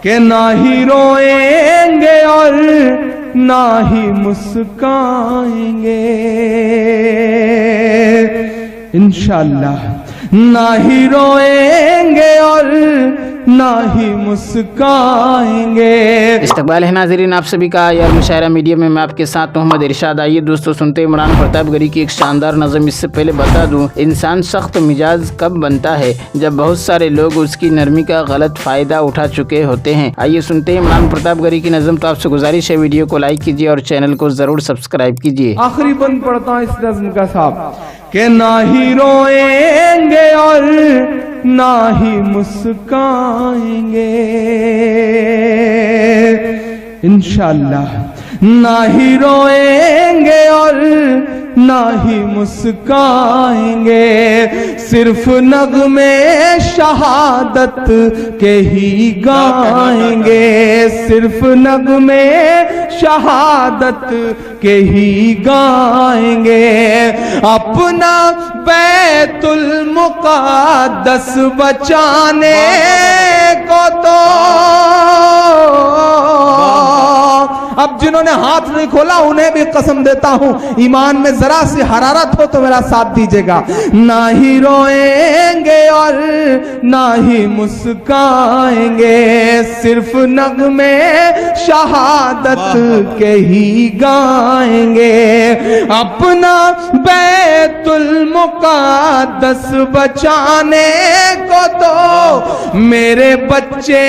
کہ نہ ہی روئیں گے اور نہ ہی مسکائیں گے انشاءاللہ، نہ ہی روئیں گے اور نہ ہی مسکائیں گے۔ استقبال ہے ناظرین آپ سبھی کا یار مشاعرہ میڈیا میں آپ کے ساتھ محمد ارشاد۔ آئیے دوستو سنتے عمران پرتاپ گری کی ایک شاندار نظم۔ اس سے پہلے بتا دوں انسان سخت مزاج کب بنتا ہے؟ جب بہت سارے لوگ اس کی نرمی کا غلط فائدہ اٹھا چکے ہوتے ہیں۔ آئیے سنتے ہیں عمران پرتاپ گری کی نظم۔ تو آپ سے گزارش ہے ویڈیو کو لائک کیجیے اور چینل کو ضرور سبسکرائب کیجیے۔ آخری بند پڑھتا ہوں اس نظم کا صاحب کہ نہ ہی روئیں گے اور نہ ہی مسکائیں گے انشاءاللہ، نہ ہی روئیں گے اور نہ ہی مسکائیں گے، صرف نغمے شہادت کے ہی گائیں گے، صرف نغمے شہادت کے ہی گائیں گے، اپنا بیت المقدس بچانے کو تو اب جنہوں نے ہاتھ نہیں کھولا انہیں بھی قسم دیتا ہوں ایمان میں ذرا سی حرارت ہو تو میرا ساتھ دیجئے گا، نہ ہی روئیں گے اور نہ ہی مسکائیں گے، صرف نغمے شہادت کے ہی گائیں گے، اپنا بیت المقدس بچانے کو تو میرے بچے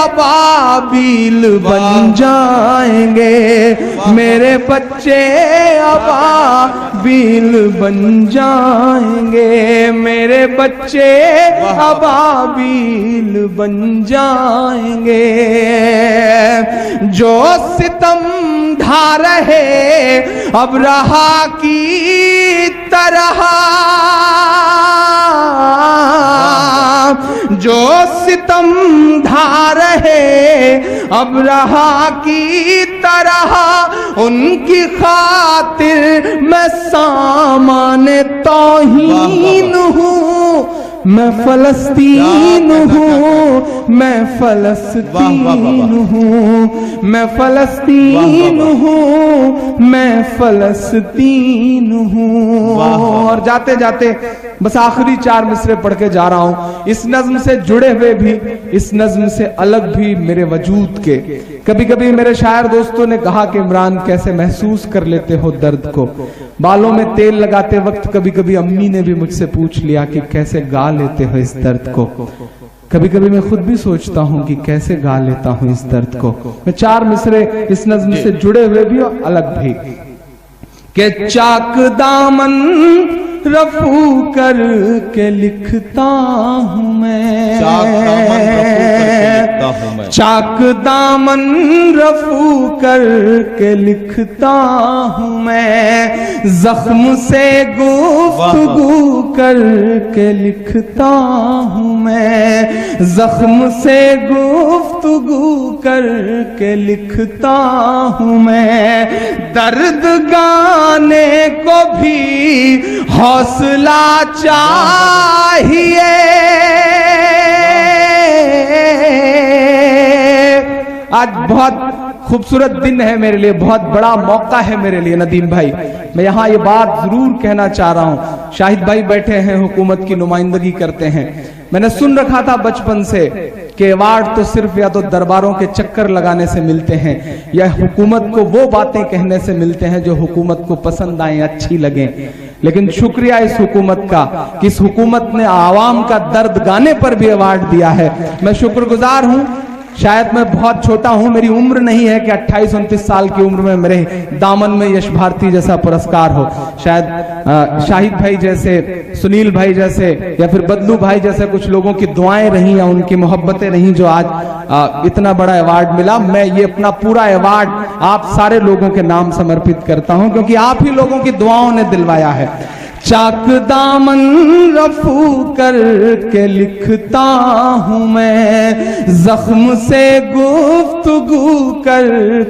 ابابیل بن جائیں گے، میرے بچے ابابیل بن جائیں گے، میرے بچے ابابیل بن جائیں گے، جو ستم ڈھا رہے ابرہا کی طرح، جو ستم ڈھا رہے ابرہا کی طرح، ان کی خاطر میں سامان توہین ہوں، میں فلسطین ہوں، میں فلسطین ہوں، میں فلسطین ہوں، میں فلسطین ہوں۔ اور جاتے جاتے بس آخری 4 مصرے پڑھ کے جا رہا ہوں، اس نظم سے جڑے ہوئے بھی، اس نظم سے الگ بھی میرے وجود کے۔ کبھی کبھی میرے شاعر دوستوں نے کہا کہ عمران کیسے محسوس کر لیتے ہو درد کو، بالوں میں تیل لگاتے وقت کبھی کبھی امی نے بھی مجھ سے پوچھ لیا کہ کیسے گا لیتے ہو اس درد کو، کبھی کبھی میں خود بھی سوچتا ہوں کہ کیسے گا لیتا ہوں اس درد کو۔ میں 4 مصرے اس نظم سے جڑے ہوئے بھی اور الگ بھی کہ چاک دامن رفو کر کے لکھتا ہوں میں، چاک دامن رفو کر کے لکھتا ہوں میں، زخم سے گفتگو کر کے لکھتا ہوں میں، زخم سے گفتگو کر کے لکھتا ہوں میں، درد گانے کو بھی حوصلہ چاہیے، آج بہت خوبصورت دن ہے میرے لیے، بہت بڑا موقع ہے میرے لیے ندیم بھائی، میں یہاں یہ بات ضرور کہنا چاہ رہا ہوں۔ شاہد بھائی بیٹھے ہیں حکومت کی نمائندگی کرتے ہیں، میں نے سن رکھا تھا بچپن سے کہ ایوارڈ تو صرف یا تو درباروں کے چکر لگانے سے ملتے ہیں یا حکومت کو وہ باتیں کہنے سے ملتے ہیں جو حکومت کو پسند آئیں، اچھی لگیں، لیکن شکریہ اس حکومت کا کہ اس حکومت نے عوام کا درد گانے پر بھی ایوارڈ دیا ہے، میں شکر گزار ہوں۔ شاید میں بہت چھوٹا ہوں، میری عمر نہیں ہے کہ 28-29 سال کی عمر میں میرے دامن میں یش بھارتی جیسا پرسکار ہو، شاید شاہد بھائی جیسے، سنیل بھائی جیسے یا پھر بدلو بھائی جیسے کچھ لوگوں کی دعائیں رہیں یا ان کی محبتیں رہیں جو آج اتنا بڑا ایوارڈ ملا۔ میں یہ اپنا پورا ایوارڈ آپ سارے لوگوں کے نام سمرپت کرتا ہوں کیونکہ آپ ہی لوگوں کی دعاؤں نے دلوایا ہے۔ چاک دامن رفو کر کے لکھتا ہوں میں، زخم سے گفتگو کر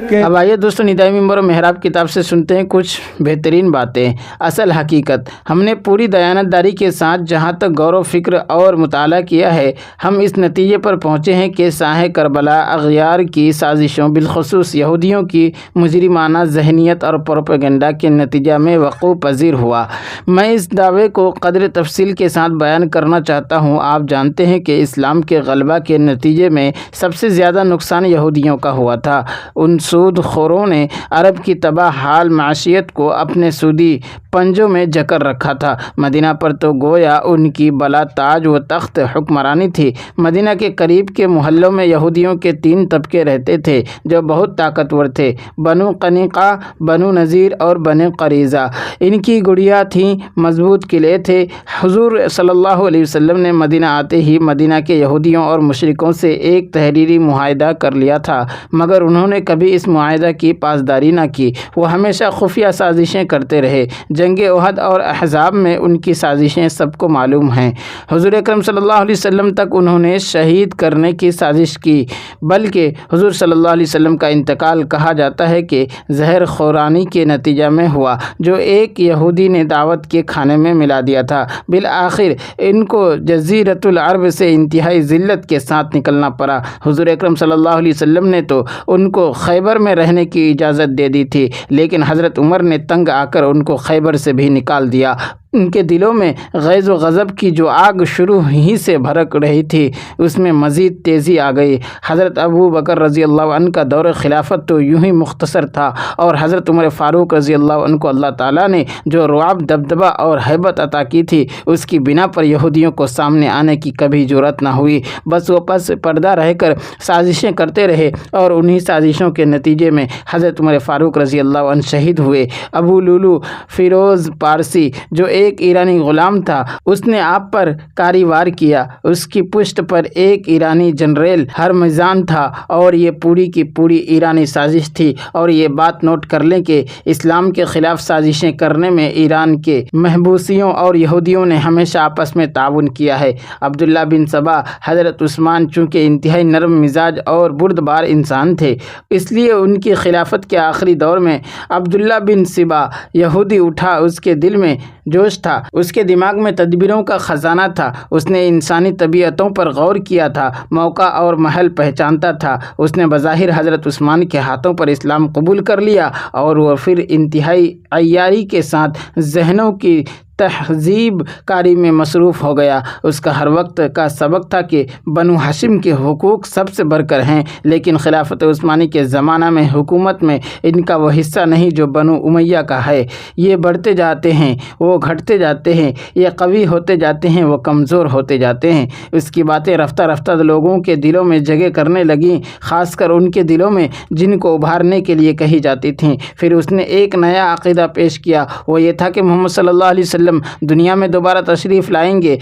کے۔ اب آئیے دوستو ندائی ممبر و محراب کتاب سے سنتے ہیں کچھ بہترین باتیں۔ اصل حقیقت، ہم نے پوری دیانتداری کے ساتھ جہاں تک غور و فکر اور مطالعہ کیا ہے، ہم اس نتیجے پر پہنچے ہیں کہ ساحہ کربلا اغیار کی سازشوں، بالخصوص یہودیوں کی مجرمانہ ذہنیت اور پروپیگنڈا کے نتیجہ میں وقوع پذیر ہوا۔ میں اس دعوے کو قدر تفصیل کے ساتھ بیان کرنا چاہتا ہوں۔ آپ جانتے ہیں کہ اسلام کے غلبہ کے نتیجے میں سب سے زیادہ نقصان یہودیوں کا ہوا تھا۔ ان سود خوروں نے عرب کی تباہ حال معیشت کو اپنے سودی پنجوں میں جکڑ رکھا تھا۔ مدینہ پر تو گویا ان کی بلا تاج و تخت حکمرانی تھی۔ مدینہ کے قریب کے محلوں میں یہودیوں کے 3 طبقے رہتے تھے جو بہت طاقتور تھے: بنو قنیقہ، بنو نذیر اور بنو قریظہ۔ ان کی گڑیاں تھیں، مضبوط قلعے تھے۔ حضور صلی اللہ علیہ وسلم نے مدینہ آتے ہی مدینہ کے یہودیوں اور مشرکوں سے ایک تحریری معاہدہ کر لیا تھا، مگر انہوں نے کبھی اس معاہدہ کی پاسداری نہ کی۔ وہ ہمیشہ خفیہ سازشیں کرتے رہے۔ جنگ احد اور احزاب میں ان کی سازشیں سب کو معلوم ہیں۔ حضور اکرم صلی اللہ علیہ وسلم تک انہوں نے شہید کرنے کی سازش کی، بلکہ حضور صلی اللہ علیہ وسلم کا انتقال کہا جاتا ہے کہ زہر خورانی کے نتیجہ میں ہوا، جو ایک یہودی نے دعوت کے کھانے میں ملا دیا تھا۔ بالآخر ان کو جزیرۃ العرب سے انتہائی ذلت کے ساتھ نکلنا پڑا۔ حضور اکرم صلی اللہ علیہ وسلم نے تو ان کو خیبر میں رہنے کی اجازت دے دی تھی، لیکن حضرت عمر نے تنگ آ کر ان کو خیبر سے بھی نکال دیا۔ ان کے دلوں میں غیظ و غضب کی جو آگ شروع ہی سے بھڑک رہی تھی، اس میں مزید تیزی آ گئی۔ حضرت ابو بکر رضی اللہ عنہ کا دور خلافت تو یوں ہی مختصر تھا، اور حضرت عمر فاروق رضی اللہ عنہ کو اللہ تعالیٰ نے جو رعب، دبدبہ اور ہیبت عطا کی تھی، اس کی بنا پر یہودیوں کو سامنے آنے کی کبھی جرأت نہ ہوئی۔ بس وہ پس پردہ رہ کر سازشیں کرتے رہے، اور انہی سازشوں کے نتیجے میں حضرت عمر فاروق رضی اللہ عنہ شہید ہوئے۔ ابو لولو فیروز پارسی، جو ایک ایرانی غلام تھا، اس نے آپ پر کاری وار کیا۔ اس کی پشت پر ایک ایرانی جنرل ہرمزان تھا، اور یہ پوری کی پوری ایرانی سازش تھی۔ اور یہ بات نوٹ کر لیں کہ اسلام کے خلاف سازشیں کرنے میں ایران کے محبوسیوں اور یہودیوں نے ہمیشہ آپس میں تعاون کیا ہے۔ عبداللہ بن سبا، حضرت عثمان چونکہ انتہائی نرم مزاج اور بردبار انسان تھے، اس لیے ان کی خلافت کے آخری دور میں عبداللہ بن سبا یہودی اٹھا۔ اس کے دل میں جوش تھا، اس کے دماغ میں تدبیروں کا خزانہ تھا۔ اس نے انسانی طبیعتوں پر غور کیا تھا، موقع اور محل پہچانتا تھا۔ اس نے بظاہر حضرت عثمان کے ہاتھوں پر اسلام قبول کر لیا، اور وہ پھر انتہائی عیاری کے ساتھ ذہنوں کی تہذیب کاری میں مصروف ہو گیا۔ اس کا ہر وقت کا سبق تھا کہ بنو ہاشم کے حقوق سب سے بڑھ کر ہیں، لیکن خلافت عثمانی کے زمانہ میں حکومت میں ان کا وہ حصہ نہیں جو بنو امیہ کا ہے۔ یہ بڑھتے جاتے ہیں، وہ گھٹتے جاتے ہیں، یہ قوی ہوتے جاتے ہیں، وہ کمزور ہوتے جاتے ہیں۔ اس کی باتیں رفتہ رفتہ لوگوں کے دلوں میں جگہ کرنے لگیں، خاص کر ان کے دلوں میں جن کو ابھارنے کے لیے کہی جاتی تھیں۔ پھر اس نے ایک نیا عقیدہ پیش کیا، وہ یہ تھا کہ محمد صلی اللہ علیہ وسلم دنیا میں دوبارہ تشریف لائیں گے۔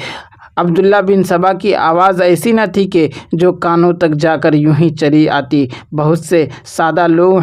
عبداللہ بن سبا کی آواز ایسی نہ تھی کہ جو کانوں تک جا کر یوں ہی چلی آتی۔ بہت سے سادہ لوگ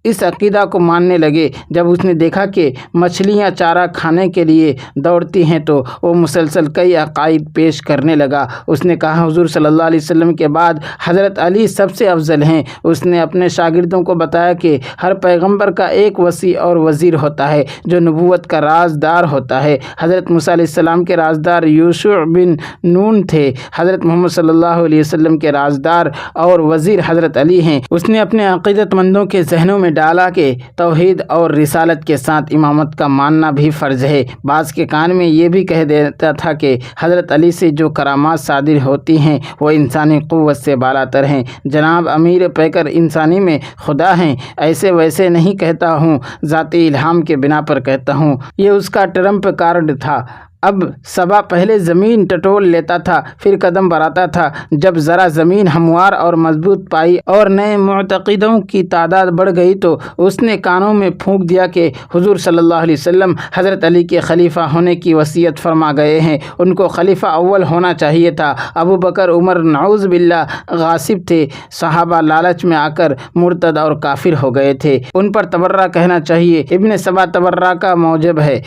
اس عقیدہ کو ماننے لگے۔ جب اس نے دیکھا کہ مچھلیاں چارہ کھانے کے لیے دوڑتی ہیں تو وہ مسلسل کئی عقائد پیش کرنے لگا۔ اس نے کہا، حضور صلی اللہ علیہ وسلم کے بعد حضرت علی سب سے افضل ہیں۔ اس نے اپنے شاگردوں کو بتایا کہ ہر پیغمبر کا ایک وصی اور وزیر ہوتا ہے جو نبوت کا رازدار ہوتا ہے۔ حضرت موسیٰ علیہ السلام کے رازدار یوشع بن نون تھے، حضرت محمد صلی اللہ علیہ وسلم کے رازدار اور وزیر حضرت علی ہیں۔ اس نے اپنے عقیدت مندوں کے ذہنوں میں ڈالا کہ توحید اور رسالت کے ساتھ امامت کا ماننا بھی فرض ہے۔ بعض کے کان میں یہ بھی کہہ دیتا تھا کہ حضرت علی سے جو کرامات صادر ہوتی ہیں وہ انسانی قوت سے بالاتر ہیں۔ جناب امیر پیکر انسانی میں خدا ہیں، ایسے ویسے نہیں کہتا ہوں، ذاتی الہام کے بنا پر کہتا ہوں۔ یہ اس کا ٹرمپ کارڈ تھا۔ اب سبا پہلے زمین ٹٹول لیتا تھا، پھر قدم بڑھاتا تھا۔ جب ذرا زمین ہموار اور مضبوط پائی اور نئے معتقدوں کی تعداد بڑھ گئی تو اس نے کانوں میں پھونک دیا کہ حضور صلی اللہ علیہ وسلم حضرت علی کے خلیفہ ہونے کی وصیت فرما گئے ہیں، ان کو خلیفہ اول ہونا چاہیے تھا۔ ابو بکر، عمر نعوذ باللہ غاصب تھے، صحابہ لالچ میں آ کر مرتد اور کافر ہو گئے تھے، ان پر تبرہ کہنا چاہیے۔ ابن سبا تبرہ کا موجب ہے۔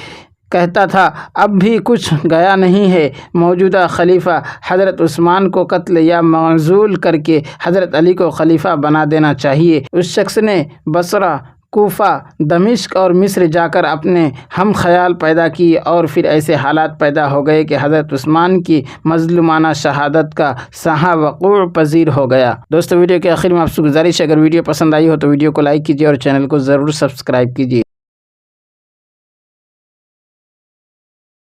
کہتا تھا اب بھی کچھ گیا نہیں ہے، موجودہ خلیفہ حضرت عثمان کو قتل یا معزول کر کے حضرت علی کو خلیفہ بنا دینا چاہیے۔ اس شخص نے بصرہ، کوفہ، دمشق اور مصر جا کر اپنے ہم خیال پیدا کی اور پھر ایسے حالات پیدا ہو گئے کہ حضرت عثمان کی مظلومانہ شہادت کا سہا وقوع پذیر ہو گیا۔ دوستو ویڈیو کے آخر میں آپ سے گزارش ہے، اگر ویڈیو پسند آئی ہو تو ویڈیو کو لائک کیجیے اور چینل کو ضرور سبسکرائب کیجیے۔